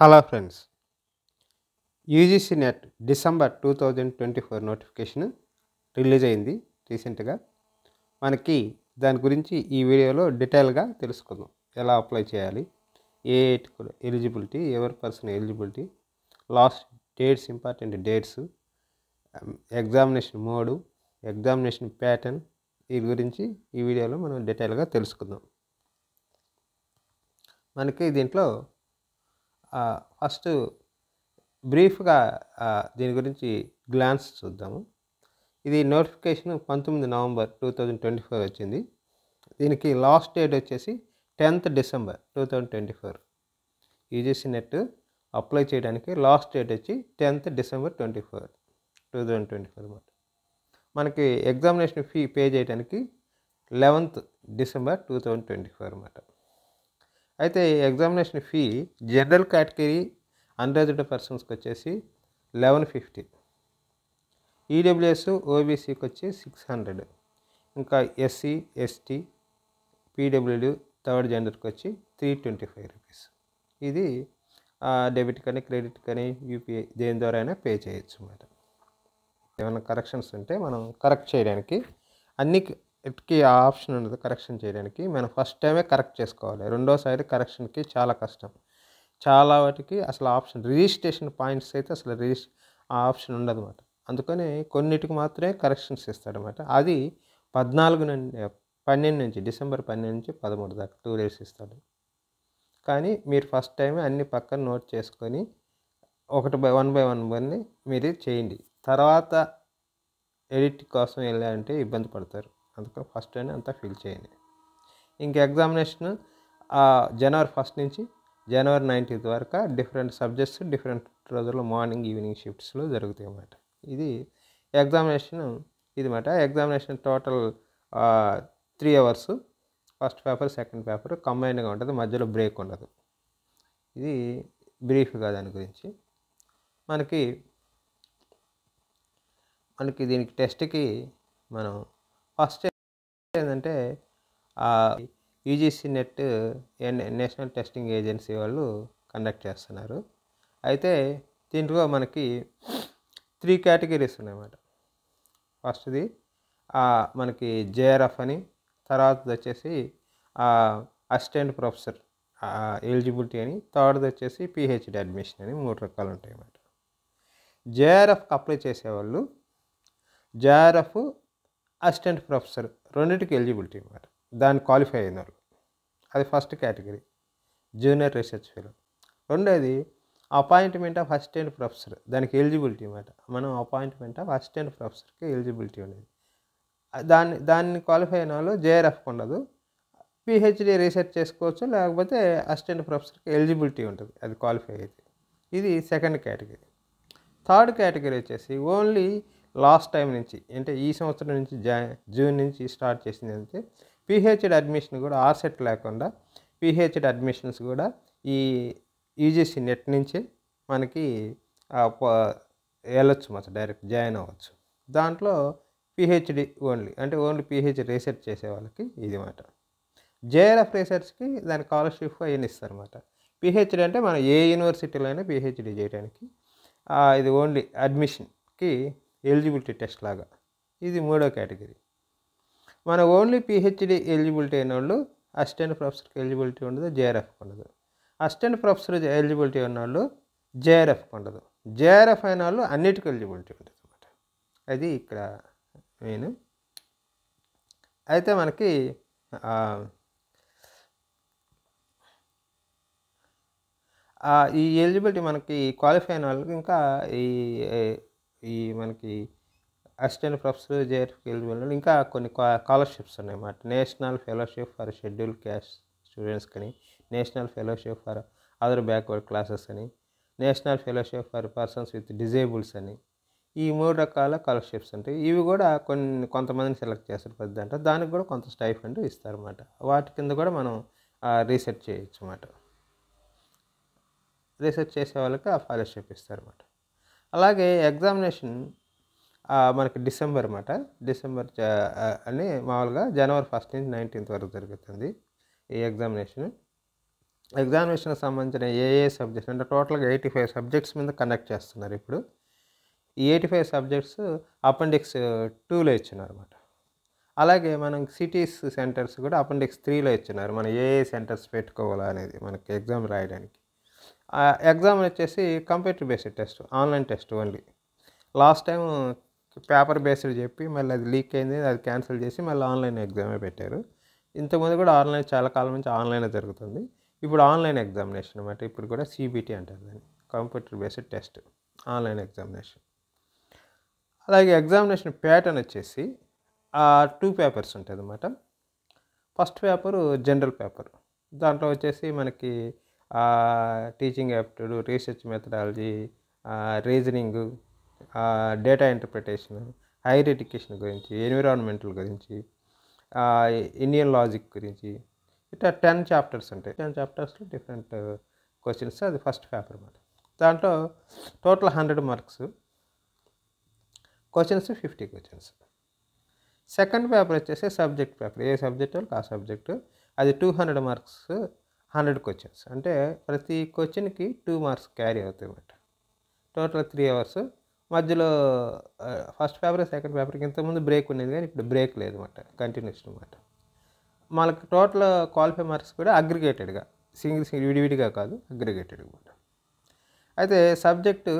Hello friends, UGC net December 2024 notification release అయింది రీసెంట్గా. మనకి దాని గురించి ఈ వీడియోలో డీటెయిల్గా తెలుసుకుందాం. ఎలా అప్లై చేయాలి, ఏ ఎలిజిబిలిటీ, ఎవరి person eligibility, last dates, important dates, examination mode, examination pattern, వీటి గురించి ఈ వీడియోలో మనం డీటెయిల్గా తెలుసుకుందాం. మనకి దీంట్లో ఫస్ట్ బ్రీఫ్గా దీని గురించి గ్లాన్స్ చూద్దాము. ఇది నోటిఫికేషన్ 19 నవంబర్ 2024 వచ్చింది. దీనికి లాస్ట్ డేట్ వచ్చేసి 10th December 2024. UGC net apply చేయడానికి లాస్ట్ డేట్ వచ్చి 10th డిసెంబర్ 2024 అన్నమాట. మనకి ఎగ్జామినేషన్ ఫీ పే చేయడానికి 11th డిసెంబర్ 2024 అన్నమాట. అయితే examination fee general category unreserved పర్సన్స్కి వచ్చేసి 1150, ఈడబ్ల్యూఎస్ ఓబీసీకి వచ్చి 600, ఇంకా ఎస్సీ ఎస్టీ పీడబ్ల్యూడి థర్డ్ జెండర్కి వచ్చి 325 రూపీస్. ఇది డెబిట్ కానీ క్రెడిట్ కానీ యూపీఐ దేని ద్వారా అయినా పే చేయొచ్చు అన్నమాట. ఏమైనా కరెక్షన్స్ ఉంటే మనం కరెక్ట్ చేయడానికి అన్నిటికీ ఆ ఆప్షన్ ఉండదు. కరెక్షన్ చేయడానికి మనం ఫస్ట్ టైమే కరెక్ట్ చేసుకోవాలి. రెండోసారి కరెక్షన్కి చాలా కష్టం. చాలా వాటికి అసలు ఆప్షన్ రిజిస్ట్రేషన్ పాయింట్స్ అయితే అసలు ఆ ఆప్షన్ ఉండదు అన్నమాట. అందుకని కొన్నిటికి మాత్రమే కరెక్షన్స్ ఇస్తాడనమాట. అది 12 నుంచి డిసెంబర్ 12 నుంచి 13 దాకా 2 days ఇస్తాడు. కానీ మీరు ఫస్ట్ టైమే అన్ని పక్కన నోట్ చేసుకొని వన్ బై వన్ మీరు చేయండి. తర్వాత ఎడిట్ కోసం వెళ్ళాలంటే ఇబ్బంది పడతారు. అందుకని ఫస్ట్ టైం అంతా ఫిల్ చేయండి. ఇంక ఎగ్జామినేషన్ జనవరి 1 నుంచి జనవరి 19 వరకు డిఫరెంట్ సబ్జెక్ట్స్ డిఫరెంట్ రోజుల్లో మార్నింగ్ ఈవినింగ్ షిఫ్ట్స్లో జరుగుతాయి అన్నమాట. ఇది ఎగ్జామినేషన్ మాట. Examination total 3 hours. First paper second paper కంబైన్డ్గా ఉంటుంది, మధ్యలో బ్రేక్ ఉండదు. ఇది బ్రీఫ్గా దాని గురించి. మనకి దీనికి టెస్ట్కి మనం ఫస్ట్ ఏంటంటే UGC net national testing agency వాళ్ళు కండక్ట్ చేస్తున్నారు. అయితే దీంట్లో మనకి 3 categories ఉన్నాయన్నమాట. ఫస్ట్ది మనకి జేఆర్ఎఫ్ అని, తర్వాత వచ్చేసి అసిస్టెంట్ ప్రొఫెసర్ ఎలిజిబిలిటీ అని, థర్డ్ది వచ్చేసి పిహెచ్డి అడ్మిషన్ అని 3 రకాలు ఉంటాయి అన్నమాట. జేఆర్ఎఫ్కి అప్లై చేసేవాళ్ళు జేఆర్ఎఫ్ అసిస్టెంట్ ప్రొఫెసర్ రెండింటికి ఎలిజిబిలిటీ అన్నమాట. దాన్ని క్వాలిఫై అయిన వాళ్ళు, అది first category junior research fellow. రెండోది అపాయింట్మెంట్ ఆఫ్ అసిస్టెంట్ ప్రొఫెసర్, దానికి ఎలిజిబిలిటీ అన్నమాట. మనం అపాయింట్మెంట్ ఆఫ్ అసిస్టెంట్ ప్రొఫెసర్కి ఎలిజిబిలిటీ ఉండేది. దాన్ని క్వాలిఫై అయిన వాళ్ళు జేఆర్ఎఫ్కి ఉండదు. పిహెచ్డి రీసెర్చ్ చేసుకోవచ్చు, లేకపోతే అసిస్టెంట్ ప్రొఫెసర్కి ఎలిజిబిలిటీ ఉంటుంది, అది క్వాలిఫై అయితే. ఇది సెకండ్ కేటగిరీ. థర్డ్ కేటగిరీ వచ్చేసి ఓన్లీ లాస్ట్ టైం నుంచి, అంటే ఈ సంవత్సరం నుంచి జూన్ నుంచి స్టార్ట్ చేసింది. అంటే పిహెచ్డి అడ్మిషన్ కూడా ఆర్సెట్ లేకుండా పిహెచ్డి అడ్మిషన్స్ కూడా ఈ యూజీసీ నెట్ నుంచే మనకి వెళ్ళొచ్చు మాట, డైరెక్ట్ జాయిన్ అవ్వచ్చు. దాంట్లో పిహెచ్డి ఓన్లీ, అంటే ఓన్లీ పిహెచ్డి రీసెర్చ్ చేసే వాళ్ళకి ఇది మాట. జేఆర్ఎఫ్ రీసెర్చ్కి దాని స్కాలర్షిప్ అవన్నీ ఇస్తారన్నమాట. పిహెచ్డి అంటే మనం ఏ యూనివర్సిటీలో అయినా పిహెచ్డి చేయడానికి ఇది ఓన్లీ అడ్మిషన్కి ఎలిజిబిలిటీ టెస్ట్ లాగా. ఇది మూడో కేటగిరీ. మన ఓన్లీ పిహెచ్డి ఎలిజిబిలిటీ అయిన వాళ్ళు అసిస్టెంట్ ప్రొఫెసర్కి ఎలిజిబిలిటీ ఉండదు, జేఆర్ఎఫ్కి ఉండదు. అసిస్టెంట్ ప్రొఫెసర్ ఎలిజిబిలిటీ ఉన్న వాళ్ళు జేఆర్ఎఫ్కి ఉండదు. జేఆర్ఎఫ్ అయిన వాళ్ళు అన్నిటికీ ఎలిజిబిలిటీ ఉంటుంది అన్నమాట. అది ఇక్కడ మెయిన్. అయితే మనకి ఈ ఎలిజిబిలిటీ మనకి క్వాలిఫై అయిన వాళ్ళకి ఇంకా ఈ మనకి అసిస్టెంట్ ప్రొఫెసర్ జేఆర్ఎఫ్కి ఎలిజిబుల్ ఇంకా కొన్ని స్కాలర్షిప్స్ ఉన్నాయన్నమాట. National fellowship for schedule caste students అని, national fellowship for other backward classes అని, national fellowship for persons with disables అని, ఈ 3 రకాల స్కాలర్షిప్స్ ఉంటాయి. ఇవి కూడా కొంతమందిని సెలెక్ట్ చేస్తారు పెద్ద అంటే, దానికి కూడా కొంత స్టైఫండ్ ఇస్తారన్నమాట. వాటి కింద కూడా మనం రీసెర్చ్ చేయొచ్చు అన్నమాట. రీసెర్చ్ చేసే వాళ్ళకి ఆ స్కాలర్షిప్ ఇస్తారన్నమాట. అలాగే ఎగ్జామినేషన్ మనకి డిసెంబర్ అన్నమాట. డిసెంబర్ అని మామూలుగా జనవరి 1 నుంచి 19 వరకు జరుగుతుంది ఈ ఎగ్జామినేషన్. ఎగ్జామినేషన్కి సంబంధించిన ఏ సబ్జెక్ట్స్ అంటే టోటల్గా 85 సబ్జెక్ట్స్ మీద కండక్ట్ చేస్తున్నారు ఇప్పుడు. ఈ 85 సబ్జెక్ట్స్ అపెండిక్స్ 2లో ఇచ్చినారన్నమాట. అలాగే మనం సిటీస్ సెంటర్స్ కూడా అపెండిక్స్ 3లో ఇచ్చినారు. మనం ఏ సెంటర్స్ పెట్టుకోవాలా అనేది మనకి ఎగ్జామ్ రాయడానికి. ఎగ్జామ్ వచ్చేసి computer based test, online test only. Last time paper based చెప్పి మళ్ళీ అది లీక్ అయింది, అది క్యాన్సిల్ చేసి మళ్ళీ ఆన్లైన్ ఎగ్జామే పెట్టారు. ఇంతకుముందు కూడా ఆన్లైన్ చాలా కాలం నుంచి ఆన్లైన్ జరుగుతుంది. ఇప్పుడు ఆన్లైన్ ఎగ్జామినేషన్ అనమాట. ఇప్పుడు కూడా సిబిటి అంటారు దాన్ని, computer based test, online examination. అలాగే ఎగ్జామినేషన్ ప్యాటర్న్ వచ్చేసి 2 పేపర్స్ ఉంటుంది అన్నమాట. First paper general paper. దాంట్లో వచ్చేసి మనకి teaching aptitude, research methodology, reasoning, data interpretation, higher education గురించి, ఎన్విరాన్మెంటల్ గురించి, ఇండియన్ లాజిక్ గురించి, ఇట్లా 10 చాప్టర్స్ ఉంటాయి. 10 చాప్టర్స్లో డిఫరెంట్ క్వశ్చన్స్. అది ఫస్ట్ పేపర్ అన్నమాట. దాంట్లో total 100 marks, questions 50 questions. Second paper వచ్చేసి సబ్జెక్ట్ పేపర్. ఏ సబ్జెక్ట్ వాళ్ళకి ఆ సబ్జెక్టు. అది 200 మార్క్స్, 100 క్వశ్చన్స్. అంటే ప్రతి క్వశ్చన్కి 2 మార్క్స్ క్యారీ అవుతాయి అన్నమాట. Total 3 hours. మధ్యలో ఫస్ట్ పేపర్ సెకండ్ పేపర్కి ఇంతకుముందు బ్రేక్ ఉండేది, కానీ ఇప్పుడు బ్రేక్ లేదు అన్నమాట, కంటిన్యూషన్ అన్నమాట. మనకు టోటల్ క్వాలిఫై మార్క్స్ కూడా అగ్రిగేటెడ్గా, సింగిల్ విడివిడిగా కాదు, అగ్రిగేటెడ్ అనమాట. అయితే సబ్జెక్టు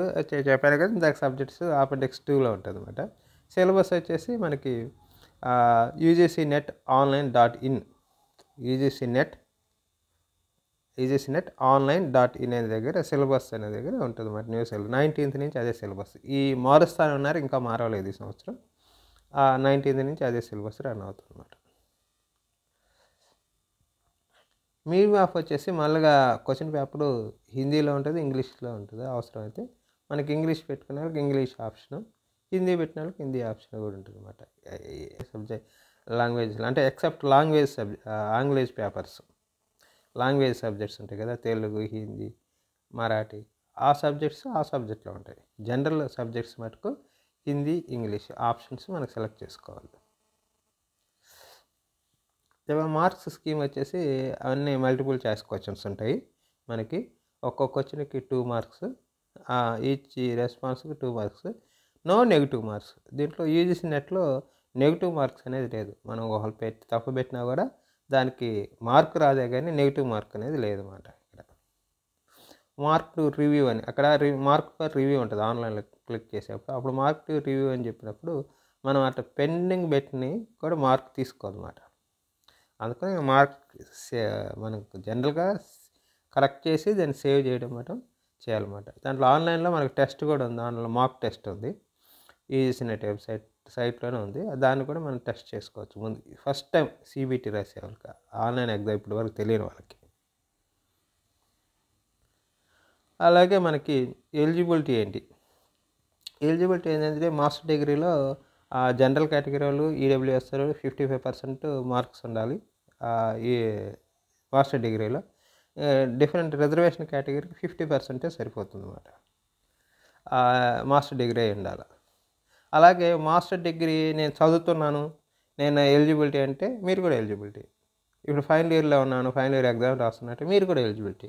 చెప్పాను కదా ఇందాక, సబ్జెక్ట్స్ అపెండిక్స్ 2లో ఉంటుంది అనమాట. సిలబస్ వచ్చేసి మనకి UGC net online.in, UGC net online.in అనే దగ్గర సిలబస్ అనే దగ్గర ఉంటుంది అన్నమాట. న్యూ సిలబస్ 19th నుంచి అదే సిలబస్. ఈ మారుస్తానే ఉన్నారు, ఇంకా మారలేదు ఈ సంవత్సరం. 19th నుంచి అదే సిలబస్ రన్ అవుతుంది అన్నమాట. మీడ్ మ్యాప్ వచ్చేసి మళ్ళీ క్వశ్చన్ పేపరు హిందీలో ఉంటుంది, ఇంగ్లీష్లో ఉంటుంది. అవసరమైతే మనకి ఇంగ్లీష్ పెట్టుకునే వాళ్ళకి ఇంగ్లీష్ ఆప్షను, హిందీ పెట్టిన వాళ్ళకి హిందీ ఆప్షన్ కూడా ఉంటుంది అన్నమాట. సబ్జెక్ట్ లాంగ్వేజ్ అంటే except language papers, language subjects ఉంటాయి కదా, తెలుగు, హిందీ, మరాఠీ, ఆ సబ్జెక్ట్లో ఉంటాయి. జనరల్ సబ్జెక్ట్స్ మటుకు హిందీ, ఇంగ్లీష్ ఆప్షన్స్ మనకు సెలెక్ట్ చేసుకోవాలి. మార్క్స్ స్కీమ్ వచ్చేసి అవన్నీ మల్టిపుల్ చాయిస్ క్వశ్చన్స్ ఉంటాయి మనకి. ఒక్కొక్క క్వశ్చన్కి 2 మార్క్స్, ఈచ్ రెస్పాన్స్కి 2 మార్క్స్, నో నెగిటివ్ మార్క్స్. దీంట్లో యూజీసీ నెట్లో నెగిటివ్ మార్క్స్ అనేది లేదు. మనం ఒకళ్ళు తప్పు పెట్టినా కూడా దానికి మార్క్ రాదే, కానీ నెగిటివ్ మార్క్ అనేది లేదన్నమాట. ఇక్కడ మార్క్ టు రివ్యూ అని, అక్కడ మార్క్ ఫర్ రివ్యూ ఉంటుంది. ఆన్లైన్లో క్లిక్ చేసేటప్పుడు అప్పుడు మార్క్ టు రివ్యూ అని చెప్పినప్పుడు మనం అట్లా పెండింగ్ పెట్టిని కూడా మార్క్ తీసుకోవాలన్నమాట. అందుకని మార్క్ మనకు జనరల్గా కరెక్ట్ చేసి దాన్ని సేవ్ చేయడం మాత్రం చేయాలన్నమాట. దాంట్లో ఆన్లైన్లో మనకు టెస్ట్ కూడా ఉంది, ఆన్లైన్లో మాక్ టెస్ట్ ఉంది, యూజీసీ నెట్ సైట్లోనే ఉంది. దాన్ని కూడా మనం టెస్ట్ చేసుకోవచ్చు. ముందు ఫస్ట్ టైం సిబిటి రాసే వాళ్ళకి, ఆన్లైన్ ఎగ్జామ్ ఇప్పటి వరకు తెలియని వాళ్ళకి. అలాగే మనకి ఎలిజిబిలిటీ ఏంటి? ఎలిజిబిలిటీ ఏంటంటే మాస్టర్ డిగ్రీలో జనరల్ కేటగిరీ వాళ్ళు, ఈడబ్ల్యూఎస్ 55% మార్క్స్ ఉండాలి ఈ మాస్టర్ డిగ్రీలో. డిఫరెంట్ రిజర్వేషన్ కేటగిరీకి 50% సరిపోతుంది అన్నమాట. మాస్టర్ డిగ్రీ ఉండాలి. అలాగే మాస్టర్ డిగ్రీ నేను చదువుతున్నాను, నేను ఎలిజిబిలిటీ అంటే మీరు కూడా ఎలిజిబిలిటీ. ఇప్పుడు ఫైనల్ ఇయర్లో ఉన్నాను, ఫైనల్ ఇయర్ ఎగ్జామ్ రాస్తున్నట్టు మీరు కూడా ఎలిజిబిలిటీ.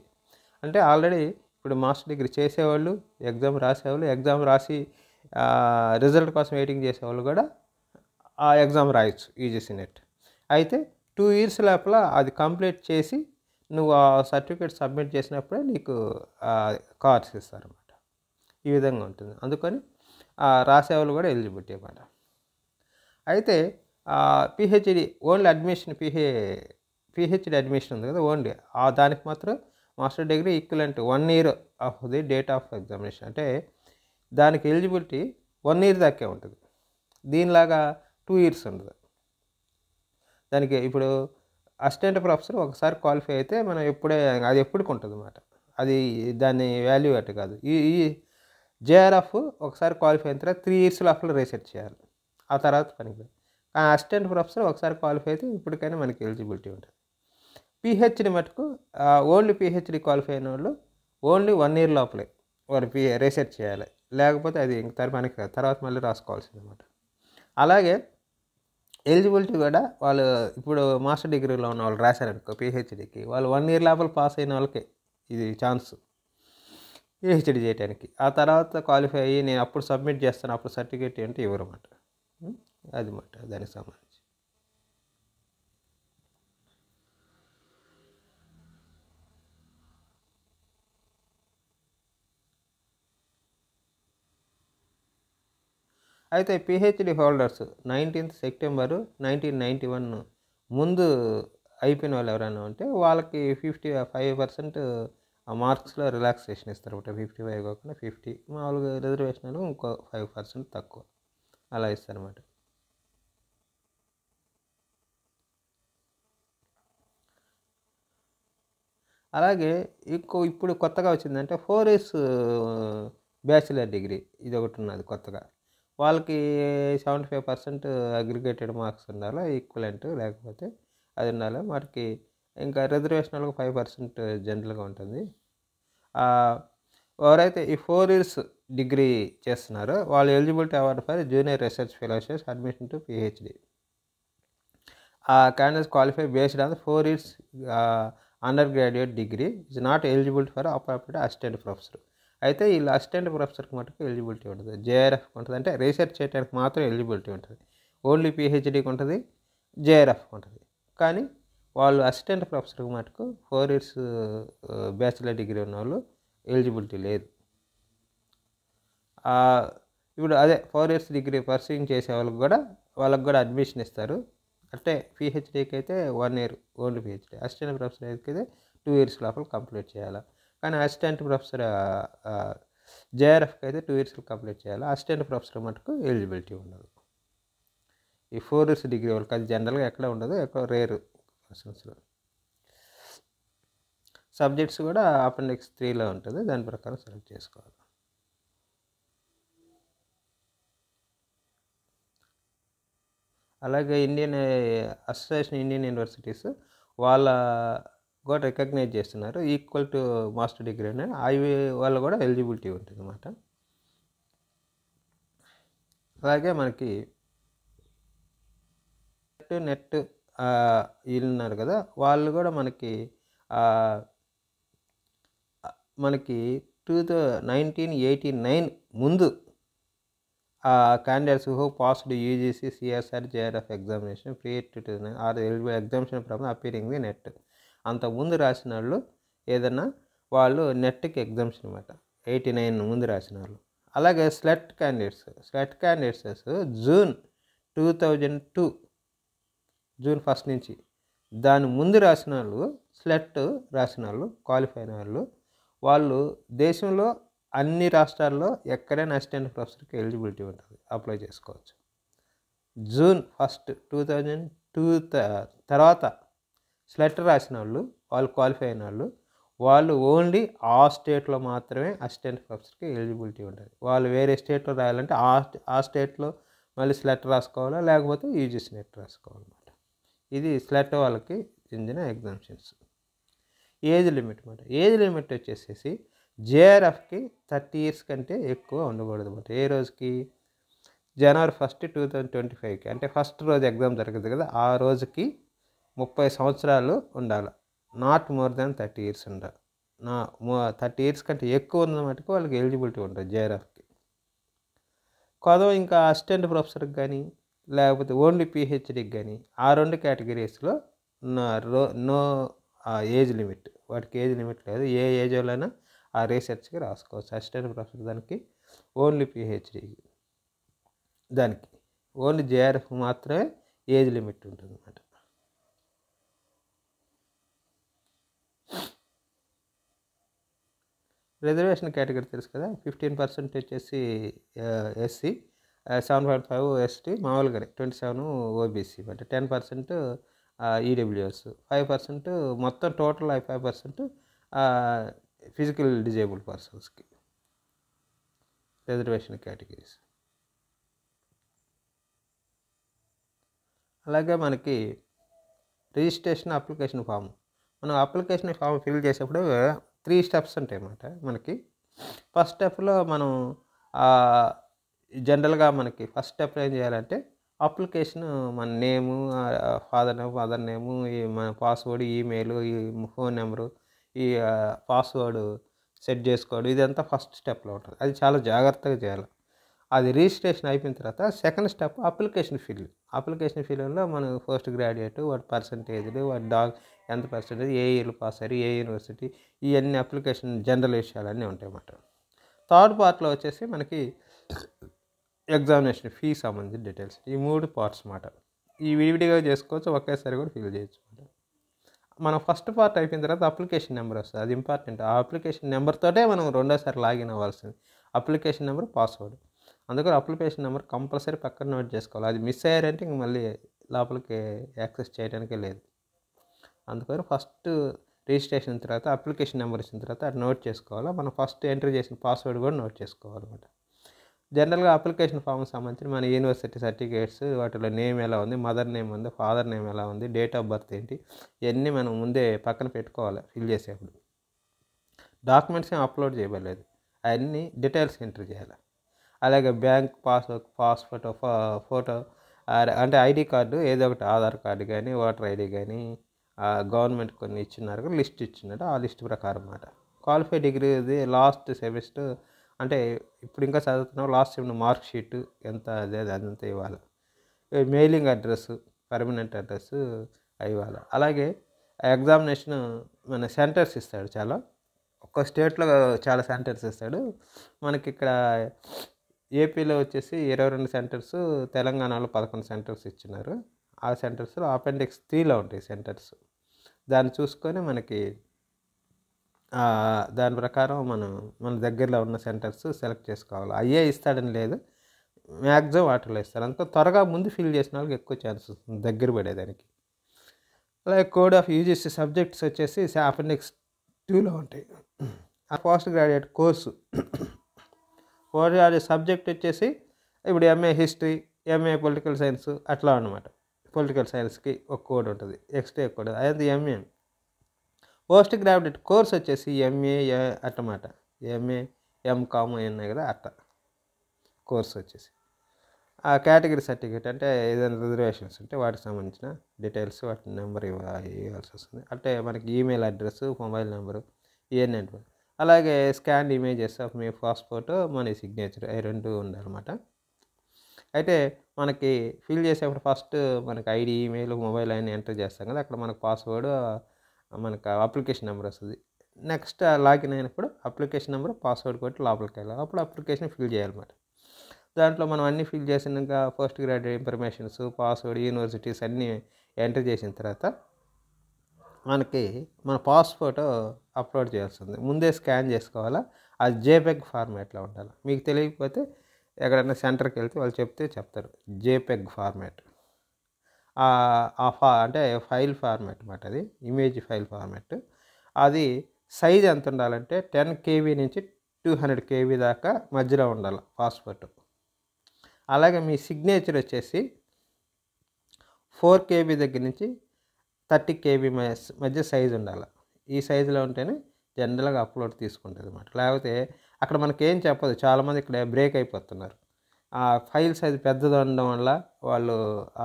అంటే ఆల్రెడీ ఇప్పుడు మాస్టర్ డిగ్రీ చేసేవాళ్ళు, ఎగ్జామ్ రాసేవాళ్ళు, ఎగ్జామ్ రాసి రిజల్ట్ కోసం వెయిటింగ్ చేసేవాళ్ళు కూడా ఆ ఎగ్జామ్ రాయొచ్చు యూజీసీ నెట్. అయితే 2 years లోపల అది కంప్లీట్ చేసి నువ్వు ఆ సర్టిఫికేట్ సబ్మిట్ చేసినప్పుడే నీకు కార్డ్స్ ఇస్తారన్నమాట. ఈ విధంగా ఉంటుంది. అందుకని రాసేవాళ్ళు కూడా ఎలిజిబిలిటీ అన్నమాట. అయితే PhD only admission, PhD admission ఉంది కదా ఓన్లీ, దానికి మాత్రం master degree equivalent 1 year of the date of examination. అంటే దానికి ఎలిజిబిలిటీ 1 year దాకే ఉంటుంది. దీనిలాగా 2 years ఉండదు. దానికి ఇప్పుడు అసిస్టెంట్ ప్రొఫెసర్ ఒకసారి క్వాలిఫై అయితే మనం అది ఎప్పటికి ఉంటుంది అన్నమాట. అది దాని వాల్యూ అట్టు కాదు. ఈ జేఆర్ఎఫ్ ఒకసారి క్వాలిఫై అయిన తర్వాత 3 years లోపల రీసెర్చ్ చేయాలి, ఆ తర్వాత పనికి. కానీ అసిస్టెంట్ ప్రొఫెసర్ ఒకసారి క్వాలిఫై అయితే ఇప్పటికైనా మనకి ఎలిజిబిలిటీ ఉంటుంది. పిహెచ్డి మటుకు ఓన్లీ పిహెచ్డి క్వాలిఫై అయిన వాళ్ళు ఓన్లీ 1 year లోపలే వాడు రీసెర్చ్ చేయాలి, లేకపోతే అది ఇంక మనకి తర్వాత మళ్ళీ రాసుకోవాల్సింది అన్నమాట. అలాగే ఎలిజిబిలిటీ కూడా వాళ్ళు ఇప్పుడు మాస్టర్ డిగ్రీలో ఉన్న వాళ్ళు రాశారనుకో పిహెచ్డికి, వాళ్ళు 1 ఇయర్ లోపల పాస్ అయిన వాళ్ళకే ఇది ఛాన్స్ పిహెచ్డి చేయడానికి. ఆ తర్వాత క్వాలిఫై అయ్యి నేను అప్పుడు సబ్మిట్ చేస్తాను అప్పుడు సర్టిఫికేట్ అంటే ఇవ్వరన్నమాట. అది మాట దానికి సంబంధించి. అయితే పిహెచ్డి హోల్డర్స్ 19th సెప్టెంబరు 1991 ముందు అయిపోయిన వాళ్ళు ఎవరైనా ఉంటే వాళ్ళకి 55% మార్క్స్లో రిలాక్సేషన్ ఇస్తారు అనమాట. 55 కాకుండా 50, మామూలుగా రిజర్వేషన్ ఇంకో 5% తక్కువ అలా ఇస్తారన్నమాట. అలాగే ఇప్పుడు కొత్తగా వచ్చిందంటే 4 years బ్యాచిలర్ డిగ్రీ, ఇది ఒకటి ఉన్నది కొత్తగా. వాళ్ళకి 75% అగ్రిగేటెడ్ మార్క్స్ ఉండాలి, ఈక్వలెంట్ లేకపోతే అది ఉండాలి. వాటికి ఇంకా రిజర్వేషన్ వాళ్ళకి 5% జనరల్గా ఉంటుంది. ఎవరైతే ఈ 4 years డిగ్రీ చేస్తున్నారో వాళ్ళు eligibility award for junior research fellowships admission to PhD. candidates qualify based on the 4 years undergraduate degree is not eligible for appropriate assistant professor. అయితే వీళ్ళు అసిస్టెంట్ ప్రొఫెసర్కి మటుకు ఎలిజిబిలిటీ ఉంటుంది. జేఆర్ఎఫ్కి ఉంటుంది, అంటే రీసెర్చ్ చేయడానికి మాత్రం ఎలిజిబిలిటీ ఉంటుంది. ఓన్లీ పిహెచ్డీకి ఉంటుంది, జేఆర్ఎఫ్కి ఉంటుంది. కానీ వాళ్ళు అసిస్టెంట్ ప్రొఫెసర్కి మటుకు 4 years బ్యాచిలర్ డిగ్రీ ఉన్న వాళ్ళు ఎలిజిబిలిటీ లేదు. ఇప్పుడు అదే 4 years డిగ్రీ పర్సూయింగ్ చేసే వాళ్ళకి కూడా అడ్మిషన్ ఇస్తారు. అంటే పిహెచ్డీకి అయితే 1 year only PhD, assistant professor అయితే 2 years లోపల కంప్లీట్ చేయాలి. కానీ అసిస్టెంట్ ప్రొఫెసర్ జేఆర్ఎఫ్కి అయితే 2 years కంప్లీట్ చేయాలి. అసిస్టెంట్ ప్రొఫెసర్ మటుకు ఎలిజిబిలిటీ ఉండదు. ఈ 4 years డిగ్రీ వాళ్ళకి అది జనరల్గా ఎక్కడ ఉండదు, ఎక్కడ రేరు పర్సన్స్లో. సబ్జెక్ట్స్ కూడా అపెండిక్స్ 3లో ఉంటుంది, దాని ప్రకారం సెలెక్ట్ చేసుకోవాలి. అలాగే ఇండియన్ అసోసియేషన్ ఇండియన్ యూనివర్సిటీస్ వాళ్ళ కూడా రికగ్నైజ్ చేస్తున్నారు ఈక్వల్ టు మాస్టర్ డిగ్రీ అని, అవి వాళ్ళు కూడా ఎలిజిబిలిటీ ఉంటుంది అన్నమాట. అలాగే మనకి నెట్ వీళ్ళు ఉన్నారు కదా, వాళ్ళు కూడా మనకి 1989 ముందు candidates who passed UGC, CSR, JRF examination prior to are eligible exemption from appearing the net. అంతకుముందు రాసిన వాళ్ళు ఏదన్నా వాళ్ళు నెట్కి ఎగ్జామ్షన్ అనమాట, 89 ముందు రాసిన వాళ్ళు. అలాగే స్లెట్ క్యాండిడేట్స్ జూన్ 2002 జూన్ 1 నుంచి దాని ముందు రాసిన వాళ్ళు, స్లెట్ రాసిన వాళ్ళు, క్వాలిఫై అయిన వాళ్ళు దేశంలో అన్ని రాష్ట్రాల్లో ఎక్కడైనా అసిస్టెంట్ ప్రొఫెసర్కి ఎలిజిబిలిటీ ఉంటుంది, అప్లై చేసుకోవచ్చు. జూన్ 1, 2002 తర్వాత స్లెట్ రాసిన వాళ్ళు క్వాలిఫై అయిన వాళ్ళు ఓన్లీ ఆ స్టేట్లో మాత్రమే అసిస్టెంట్ ప్రొఫెసర్కి ఎలిజిబిలిటీ ఉంటుంది. వాళ్ళు వేరే స్టేట్లో రాయాలంటే ఆ స్టేట్లో మళ్ళీ స్లెట్ రాసుకోవాలా, లేకపోతే యూజీసీ నెట్ రాసుకోవాలన్నమాట. ఇది స్లెట్ వాళ్ళకి చెందిన ఎగ్జామ్షన్స్. ఏజ్ లిమిట్ వచ్చేసేసి జేఆర్ఎఫ్కి 30 years కంటే ఎక్కువ ఉండకూడదు అన్నమాట. ఏ రోజుకి? జనవరి 1, 2025కి, అంటే ఫస్ట్ రోజు ఎగ్జామ్ జరుగుతుంది కదా, ఆ రోజుకి 30 సంవత్సరాలు ఉండాలి. నాట్ మోర్ దాన్ 30 years ఉండాలి. 30 years కంటే ఎక్కువ ఉన్న మటుకు వాళ్ళకి ఎలిజిబిలిటీ ఉంటుంది జేఆర్ఎఫ్కి. ఇంకా అసిస్టెంట్ ప్రొఫెసర్కి కానీ లేకపోతే ఓన్లీ పిహెచ్డీకి కానీ ఆ 2 కేటగిరీస్లో నో ఏజ్ లిమిట్, వాటికి ఏజ్ లిమిట్ లేదు. ఏ ఏజ్ వాళ్ళైనా ఆ రీసెర్చ్కి రాసుకోవచ్చు. అసిస్టెంట్ ప్రొఫెసర్ దానికి, ఓన్లీ పిహెచ్డీకి దానికి ఓన్లీ జేఆర్ఎఫ్ మాత్రమే ఏజ్ లిమిట్ ఉంటుంది అన్నమాట. రిజర్వేషన్ కేటగిరీ తెలుసు కదా, 15% వచ్చేసి ఎస్సీ, 7.5 ఎస్టీ, మామూలుగానే 27 ఓబీసీ, అంటే 10% ఈడబ్ల్యూఎస్, 5% మొత్తం టోటల్ 5% ఫిజికల్ డిజేబుల్ పర్సన్స్కి రిజర్వేషన్ కేటగిరీస్. అలాగే మనకి రిజిస్ట్రేషన్ అప్లికేషన్ ఫామ్, మనం అప్లికేషన్ ఫామ్ ఫిల్ చేసేప్పుడు 3 steps ఉంటాయి అన్నమాట మనకి. ఫస్ట్ స్టెప్లో మనం జనరల్గా మనకి ఫస్ట్ స్టెప్లో ఏం చేయాలంటే అప్లికేషన్ మన నేము, ఫాదర్ నేము, ఈ మన పాస్వర్డ్, ఈమెయిల్, ఈ ఫోన్ నెంబరు, ఈ పాస్వర్డ్ సెట్ చేసుకోవడం, ఇదంతా ఫస్ట్ స్టెప్లో ఉంటుంది. అది చాలా జాగ్రత్తగా చేయాలి. అది రిజిస్ట్రేషన్ అయిపోయిన తర్వాత second step application fill. Application ఫిల్లింగ్లో మనం పోస్ట్ గ్రాడ్యుయేట్, వాటి పర్సంటేజ్లు, వాటి ఎంత పర్సంటేజ్, ఏ ఇయర్లో పాస్ అయ్యారు, ఏ యూనివర్సిటీ, ఇవన్నీ అప్లికేషన్ జనరల్ విషయాలన్నీ ఉంటాయి అన్నమాట. థర్డ్ పార్ట్లో వచ్చేసి మనకి ఎగ్జామినేషన్ ఫీ సంబంధించిన డీటెయిల్స్. ఈ 3 పార్ట్స్ అన్నమాట. ఈ విడివిడిగా చేసుకోవచ్చు, ఒకేసారి కూడా ఫిల్ చేయొచ్చు అన్నమాట. మనం ఫస్ట్ పార్ట్ అయిపోయిన తర్వాత అప్లికేషన్ నెంబర్ వస్తుంది, అది ఇంపార్టెంట్. ఆ అప్లికేషన్ నెంబర్తోటే మనం రెండోసారి లాగిన్ అవ్వాల్సింది. Application number, password. అందుకని అప్లికేషన్ నెంబర్ కంపల్సరీ పక్కన నోట్ చేసుకోవాలి. అది మిస్ అయ్యారంటే ఇంక మళ్ళీ లోపలికి యాక్సెస్ చేయడానికే లేదు. అందుకని ఫస్ట్ రిజిస్ట్రేషన్ తర్వాత అప్లికేషన్ నెంబర్ ఇచ్చిన తర్వాత అది నోట్ చేసుకోవాలి. మనం ఫస్ట్ ఎంట్రీ చేసిన పాస్వర్డ్ కూడా నోట్ చేసుకోవాలన్నమాట. జనరల్గా అప్లికేషన్ ఫామ్కి సంబంధించి మన యూనివర్సిటీ సర్టిఫికేట్స్, వాటిలో నేమ్ ఎలా ఉంది, మదర్ నేమ్ ఉంది, ఫాదర్ నేమ్ ఎలా ఉంది, డేట్ ఆఫ్ బర్త్ ఏంటి, ఇవన్నీ మనం ముందే పక్కన పెట్టుకోవాలి ఫిల్ చేసేప్పుడు. డాక్యుమెంట్స్ ఏం అప్లోడ్ చేయబడలేదు, అవన్నీ డీటెయిల్స్ ఎంట్రీ చేయాలి. అలాగే బ్యాంక్ పాస్పోర్ట్ ఫోటో, అంటే ఐడి కార్డు ఏదో ఒకటి, ఆధార్ కార్డు కానీ, ఓటర్ ఐడి కానీ, గవర్నమెంట్ కొన్ని ఇచ్చినారు, లిస్ట్ ఇచ్చినాడు, ఆ లిస్ట్ ప్రకారం అన్నమాట. క్వాలిఫైడ్ డిగ్రీది లాస్ట్ సెమిస్టర్, అంటే ఇప్పుడు ఇంకా చదువుతున్నాం, లాస్ట్ సెమిస్టర్ మార్క్ షీట్ ఎంత అదంతా ఇవ్వాలి. మెయిలింగ్ అడ్రస్, పర్మనెంట్ అడ్రస్ ఇవ్వాలి. అలాగే ఎగ్జామినేషన్ మన సెంటర్స్ ఇస్తాడు, చాలా ఒక్క స్టేట్లో చాలా సెంటర్స్ ఇస్తాడు. మనకి ఇక్కడ ఏపీలో వచ్చేసి 22 సెంటర్స్, తెలంగాణలో 11 సెంటర్స్ ఇచ్చినారు. ఆ సెంటర్స్లో అపెండిక్స్ 3లో ఉంటాయి సెంటర్స్. దాన్ని చూసుకొని మనకి దాని ప్రకారం మన దగ్గరలో ఉన్న సెంటర్స్ సెలెక్ట్ చేసుకోవాలి. అయ్యే ఇస్తాడని లేదు, మ్యాక్సిమం వాటిలో ఇస్తారు. అందుకని త్వరగా ముందు ఫిల్ చేసిన వాళ్ళకి ఎక్కువ ఛాన్స్ వస్తుంది దగ్గర పడేదానికి. అలాగే కోడ్ ఆఫ్ యూజీసీ సబ్జెక్ట్స్ వచ్చేసి అపెండిక్స్ 2లో ఉంటాయి. ఆ post graduate course post graduate subject వచ్చేసి ఇప్పుడు MA history, MA political science అట్లా అనమాట. పొలిటికల్ సైన్స్కి ఒక కోడ్ ఉంటుంది, ఎక్స్ట్రా కోడ్, అది ఎంఏ. పోస్ట్ గ్రాడ్యుయేట్ కోర్స్ వచ్చేసి ఎంఏ అట్టమాట, ఎంఏ ఎంకామ్ ఉన్నాయి కదా, అట్ట కోర్స్ వచ్చేసి. ఆ కేటగిరీ సర్టిఫికేట్ అంటే ఏదైనా రిజర్వేషన్స్ ఉంటే వాటికి సంబంధించిన డీటెయిల్స్, వాటి నెంబర్ ఇవ్వాల్సి వస్తుంది. అంటే మనకి ఈమెయిల్ అడ్రస్, మొబైల్ నెంబరు ఇవన్నీ ఉంటుంది. అలాగే scan images of me passport, మన సిగ్నేచర్, అవి 2 ఉండాలన్నమాట. అయితే మనకి ఫిల్ చేసేప్పుడు ఫస్ట్ మనకి ఐడి, ఈమెయిల్, మొబైల్ అన్నీ ఎంటర్ చేస్తాం కదా, అక్కడ మనకు పాస్వర్డ్, మనకు అప్లికేషన్ నెంబర్ వస్తుంది. నెక్స్ట్ లాగిన్ అయినప్పుడు అప్లికేషన్ నెంబర్, పాస్వర్డ్ కొట్టి లోపలికి వెళ్ళాలి. అప్పుడు అప్లికేషన్ ఫిల్ చేయాలన్నమాట. దాంట్లో మనం అన్నీ ఫిల్ చేసినాక post graduate informations, password, universities అన్నీ ఎంటర్ చేసిన తర్వాత మనకి మన పాస్పోర్ట్ అప్లోడ్ చేయాల్సింది. ముందే స్కాన్ చేసుకోవాలా, అది జేపెగ్ ఫార్మాట్లో ఉండాలి. మీకు తెలియకపోతే ఎక్కడైనా సెంటర్కి వెళ్తే వాళ్ళు చెప్తారు జేపెగ్ ఫార్మాట్. అంటే ఫైల్ ఫార్మాట్ అన్నమాట, అది ఇమేజ్ ఫైల్ ఫార్మాట్. అది సైజ్ ఎంత ఉండాలంటే 10 KB నుంచి 200 KB దాకా మధ్యలో ఉండాలి పాస్పోర్ట్. అలాగే మీ సిగ్నేచర్ వచ్చేసి 4 KB దగ్గర నుంచి 30 KB మధ్య సైజు ఉండాలి. ఈ సైజులో ఉంటేనే జనరల్గా అప్లోడ్ తీసుకుంటుంది అన్నమాట. లేకపోతే అక్కడ మనకేం చెప్పదు, చాలామంది ఇక్కడ బ్రేక్ అయిపోతున్నారు. ఆ ఫైల్ సైజు పెద్దది ఉండడం వల్ల వాళ్ళు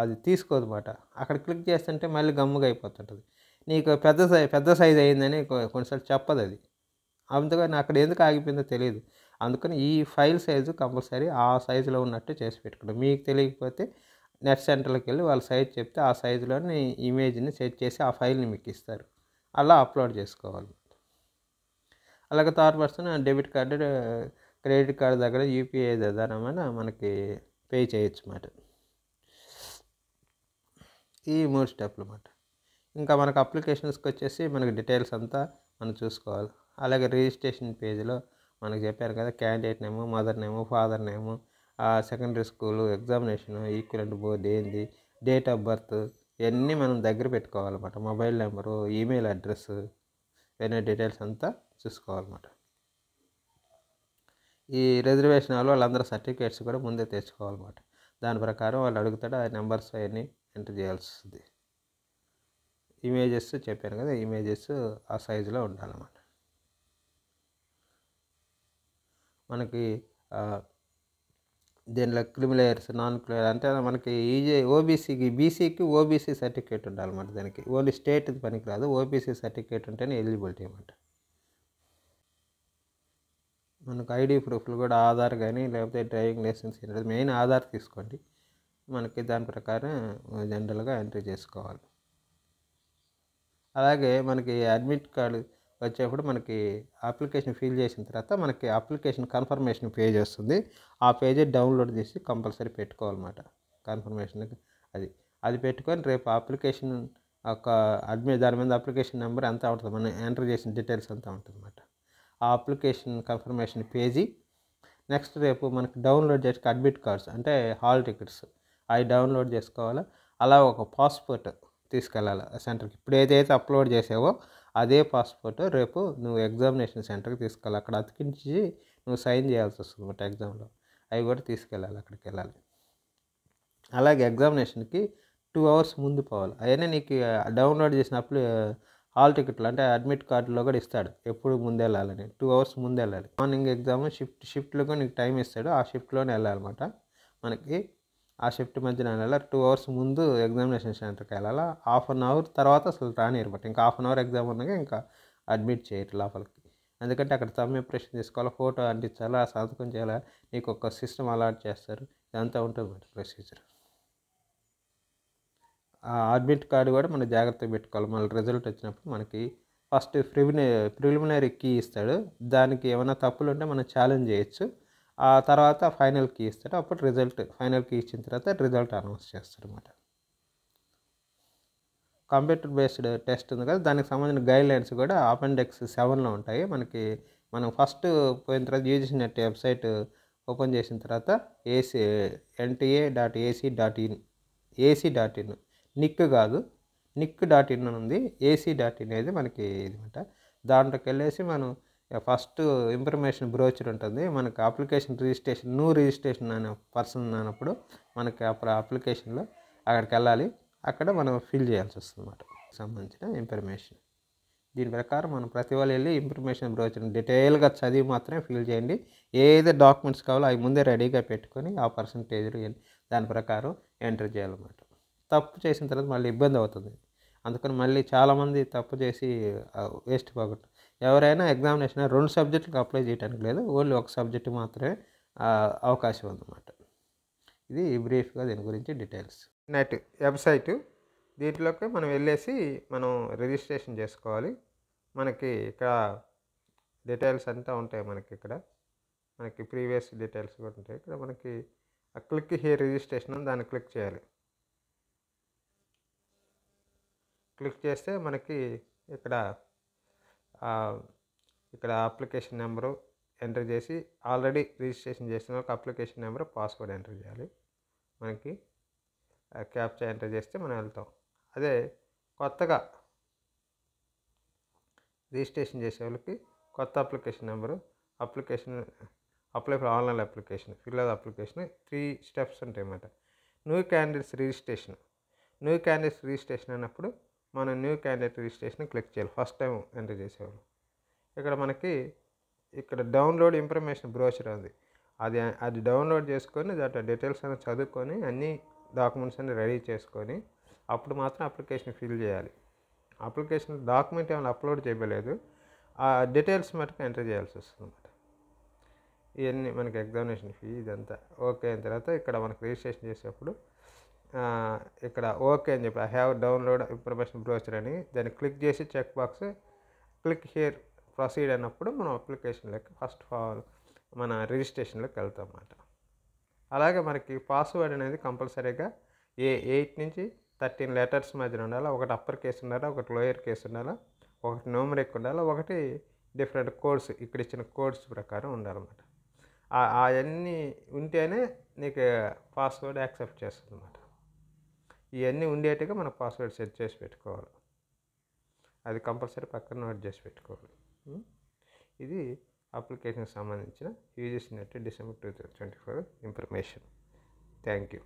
అది తీసుకోదన్నమాట. అక్కడ క్లిక్ చేస్తుంటే మళ్ళీ గమ్ముగా అయిపోతుంటుంది. నీకు పెద్ద సైజు అయిందని కొన్నిసార్లు చెప్పదు అది. అందుకని అక్కడ ఎందుకు ఆగిపోయిందో తెలియదు. అందుకని ఈ ఫైల్ సైజు కంపల్సరీ ఆ సైజులో ఉన్నట్టు చేసి పెట్టుకోండి. మీకు తెలియకపోతే నెట్ సెంటర్లోకి వెళ్ళి వాళ్ళ సైజ్ చెప్తే ఆ సైజులోని ఇమేజ్ని సెట్ చేసి ఆ ఫైల్ని మీకు ఇస్తారు, అలా అప్లోడ్ చేసుకోవాలి. అలాగే third person debit card, credit card దగ్గర యూపీఐ విధానమైన మనకి పే చేయొచ్చు అన్నమాట. ఈ 3 స్టెప్లు అన్నమాట. ఇంకా మనకు అప్లికేషన్స్కి వచ్చేసి మనకి డీటెయిల్స్ అంతా మనం చూసుకోవాలి. అలాగే రిజిస్ట్రేషన్ పేజీలో మనకు చెప్పారు కదా, క్యాండిడేట్ నేము, mother name, father name, secondary school, examination, equivalent board ఏంది, డేట్ ఆఫ్ బర్త్, ఇవన్నీ మనం దగ్గర పెట్టుకోవాలన్నమాట. మొబైల్ నెంబరు, ఈమెయిల్ అడ్రస్, ఇవన్నీ డీటెయిల్స్ అంతా చూసుకోవాలన్నమాట. ఈ రిజర్వేషన్ వాళ్ళందరూ సర్టిఫికేట్స్ కూడా ముందే తెచ్చుకోవాలన్నమాట. దాని ప్రకారం వాళ్ళు అడుగుతాడు, ఆ నెంబర్స్ అవన్నీ ఎంటర్ చేయాల్సి వస్తుంది. ఇమేజెస్ చెప్పాను కదా, ఇమేజెస్ ఆ సైజులో ఉండాలన్నమాట. మనకి దీనిలో క్రిమిలేయర్స్, నాన్ క్రిమిలేయర్ అంటే మనకి ఓబీసీకి, బీసీకి ఓబీసీ సర్టిఫికేట్ ఉండాలన్నమాట. దానికి ఓన్లీ స్టేట్ పనికిరాదు, ఓబీసీ సర్టిఫికేట్ ఉంటేనే ఎలిజిబిలిటీ అన్నమాట. మనకు ఐడి ప్రూఫ్లు కూడా ఆధార్ కానీ లేకపోతే డ్రైవింగ్ లైసెన్స్, మెయిన్ ఆధార్ తీసుకోండి. మనకి దాని ప్రకారం జనరల్గా ఎంట్రీ చేసుకోవాలి. అలాగే మనకి అడ్మిట్ కార్డు వచ్చేప్పుడు మనకి అప్లికేషన్ ఫిల్ చేసిన తర్వాత మనకి అప్లికేషన్ కన్ఫర్మేషన్ పేజ్ వస్తుంది. ఆ పేజీ డౌన్లోడ్ చేసి కంపల్సరీ పెట్టుకోవాలన్నమాట. కన్ఫర్మేషన్ అది పెట్టుకొని రేపు అప్లికేషన్ ఒక దాని మీద అప్లికేషన్ నెంబర్ అంతా ఉంటుంది, మనం ఎంటర్ చేసిన డీటెయిల్స్ అంతా ఉంటుంది అన్నమాట. ఆ అప్లికేషన్ కన్ఫర్మేషన్ పేజీ నెక్స్ట్ రేపు మనకి డౌన్లోడ్ చేసి అడ్మిట్ కార్డ్స్ అంటే హాల్ టికెట్స్ అవి డౌన్లోడ్ చేసుకోవాలి. అలా ఒక పాస్పోర్ట్ తీసుకెళ్ళాలి సెంటర్కి. ఇప్పుడు ఏదైతే అప్లోడ్ చేసావో అదే పాస్పోర్ట్ రేపు నువ్వు ఎగ్జామినేషన్ సెంటర్కి తీసుకెళ్ళాలి. అక్కడ అతికించి నువ్వు సైన్ చేయాల్సి వస్తుంది అన్నమాట ఎగ్జామ్లో. అవి కూడా తీసుకెళ్ళాలి, అక్కడికి వెళ్ళాలి. అలాగే ఎగ్జామినేషన్కి 2 hours ముందు పోవాలి. అవన్నీ నీకు డౌన్లోడ్ చేసిన హాల్ టికెట్లు అంటే అడ్మిట్ కార్డులో కూడా ఇస్తాడు, ఎప్పుడు ముందు వెళ్ళాలని. 2 hours ముందు వెళ్ళాలి. మార్నింగ్ ఎగ్జామ్ షిఫ్ట్లో కూడా నీకు టైం ఇస్తాడు, ఆ షిఫ్ట్లోనే వెళ్ళాలన్నమాట. మనకి ఆ షిఫ్ట్ మధ్యన వెళ్ళాలి. 2 hours ముందు ఎగ్జామినేషన్ సెంటర్కి వెళ్ళాలి. 1/2 hour తర్వాత అసలు రానియరు అనమాట. ఇంకా 1/2 hour ఎగ్జామ్ ఉన్నాక ఇంకా అడ్మిట్ చేయరు లోపలికి. ఎందుకంటే అక్కడ థంబ్ ఇంప్రెషన్ తీసుకోవాలి, ఫోటో అంటించాలా, సంతకం చేయాలా, నీకు ఒక సిస్టమ్ అలాట్ చేస్తారు, ఇదంతా ఉంటుంది అన్నమాట ప్రొసీజర్. ఆ అడ్మిట్ కార్డు కూడా మనం జాగ్రత్తగా పెట్టుకోవాలి. మళ్ళీ రిజల్ట్ వచ్చినప్పుడు మనకి ఫస్ట్ ప్రిలిమినరీ కీ ఇస్తాడు, దానికి ఏమైనా తప్పులు ఉంటే మనం ఛాలెంజ్ చేయొచ్చు. ఆ తర్వాత ఫైనల్ కీ ఇస్తాడు, అప్పుడు ఫైనల్ కీ ఇచ్చిన తర్వాత రిజల్ట్ అనౌన్స్ చేస్తాడు అన్నమాట. కంప్యూటర్ బేస్డ్ టెస్ట్ ఉంది కదా, దానికి సంబంధించిన గైడ్లైన్స్ కూడా అపెండిక్స్ 7లో ఉంటాయి. మనం ఫస్ట్ పోయిన తర్వాత యూజీసీ నెట్ వెబ్సైట్ ఓపెన్ చేసిన తర్వాత nta.ac.in నిక్ కాదు, nick.in ఉంది, ac.in అనేది మనకి ఇదన్నమాట. దాంట్లోకి వెళ్ళేసి మనం ఫస్ట్ ఇన్ఫర్మేషన్ బ్రోచర్ ఉంటుంది. మనకి అప్లికేషన్ రిజిస్ట్రేషన్ రిజిస్ట్రేషన్ అనే పర్సన్ అన్నప్పుడు మనకి అప్పుడు అప్లికేషన్లో అక్కడికి వెళ్ళాలి. అక్కడ మనం ఫిల్ చేయాల్సి వస్తుంది అన్నమాట సంబంధించిన ఇన్ఫర్మేషన్. దీని ప్రకారం మనం ప్రతి వాళ్ళు వెళ్ళి ఇన్ఫర్మేషన్ బ్రోచర్ని డీటెయిల్గా చదివి మాత్రమే ఫిల్ చేయండి. ఏదైతే డాక్యుమెంట్స్ కావాలో అవి ముందే రెడీగా పెట్టుకొని ఆ పర్సంటేజ్లు దాని ప్రకారం ఎంటర్ చేయాలన్నమాట. తప్పు చేసిన తర్వాత మళ్ళీ ఇబ్బంది అవుతుంది. అందుకని మళ్ళీ చాలామంది తప్పు చేసి వేస్ట్ పోగొట్టు. ఎవరైనా ఎగ్జామినేషన్ 2 సబ్జెక్టులకు అప్లై చేయడానికి లేదు, ఓన్లీ ఒక సబ్జెక్టు మాత్రమే అవకాశం ఉందన్నమాట. ఇది బ్రీఫ్గా దీని గురించి డీటెయిల్స్. నెట్ వెబ్సైటు, దీంట్లోకి మనం వెళ్ళేసి మనం రిజిస్ట్రేషన్ చేసుకోవాలి. మనకి ఇక్కడ డీటెయిల్స్ అంతా ఉంటాయి. మనకి ప్రీవియస్ డీటెయిల్స్ కూడా ఉంటాయి. ఇక్కడ మనకి క్లిక్ హియర్ రిజిస్ట్రేషన్ దాన్ని క్లిక్ చేయాలి. క్లిక్ చేస్తే మనకి ఇక్కడ అప్లికేషన్ నెంబరు ఎంటర్ చేసి, ఆల్రెడీ రిజిస్ట్రేషన్ చేసిన ఒక అప్లికేషన్ నెంబరు, పాస్వర్డ్ ఎంటర్ చేయాలి. మనకి క్యాప్చా ఎంటర్ చేస్తే మనం వెళ్తాం. అదే కొత్తగా రిజిస్ట్రేషన్ చేసే వాళ్ళకి కొత్త application number, apply for online application, fill out application 3 steps ఉంటాయి అన్నమాట. న్యూ క్యాండిడేట్స్ రిజిస్ట్రేషన్ అన్నప్పుడు మనం న్యూ క్యాండిడేట్ రిజిస్ట్రేషన్ క్లిక్ చేయాలి ఫస్ట్ టైం ఎంటర్ చేసేవాళ్ళు. ఇక్కడ డౌన్లోడ్ ఇన్ఫర్మేషన్ బ్రోచర్ ఉంది, అది డౌన్లోడ్ చేసుకొని దాంట్లో డీటెయిల్స్ అన్నీ చదువుకొని అన్ని డాక్యుమెంట్స్ అన్ని రెడీ చేసుకొని అప్పుడు మాత్రం అప్లికేషన్ ఫిల్ చేయాలి. అప్లికేషన్ డాక్యుమెంట్ ఏమైనా అప్లోడ్ చేయలేదు, ఆ డీటెయిల్స్ మటుకు ఎంటర్ చేయాల్సి వస్తుంది అన్నమాట. ఇవన్నీ మనకి ఎగ్జామినేషన్ ఫీ ఇదంతా ఓకే అయిన తర్వాత ఇక్కడ మనకు రిజిస్ట్రేషన్ చేసేటప్పుడు ఇక్కడ ఓకే అని చెప్పి I have download information brochure అని దాన్ని క్లిక్ చేసి check box click here proceed అన్నప్పుడు మనం అప్లికేషన్లోకి ఫస్ట్ ఆఫ్ ఆల్ మన రిజిస్ట్రేషన్లోకి వెళ్తాం అన్నమాట. అలాగే మనకి పాస్వర్డ్ అనేది కంపల్సరీగా 8 నుంచి 13 letters మధ్యన ఉండాలి. ఒకటి అప్పర్ కేసు ఉండాలి, ఒకటి లోయర్ కేసు ఉండాలి, ఒకటి న్యూమరిక్ ఉండాలి, ఒకటి డిఫరెంట్ కోడ్స్ ఇక్కడ ఇచ్చిన కోడ్స్ ప్రకారం ఉండాలన్నమాట. అవన్నీ ఉంటేనే నీకు పాస్వర్డ్ యాక్సెప్ట్ చేస్తుంది అన్నమాట. ఇవన్నీ ఉండేట్టుగా మనం పాస్వర్డ్ సెట్ చేసి పెట్టుకోవాలి, అది కంపల్సరీ పక్కన నోట్ చేసి పెట్టుకోవాలి. ఇది అప్లికేషన్కి సంబంధించిన UGC net December 2024 information. Thank you.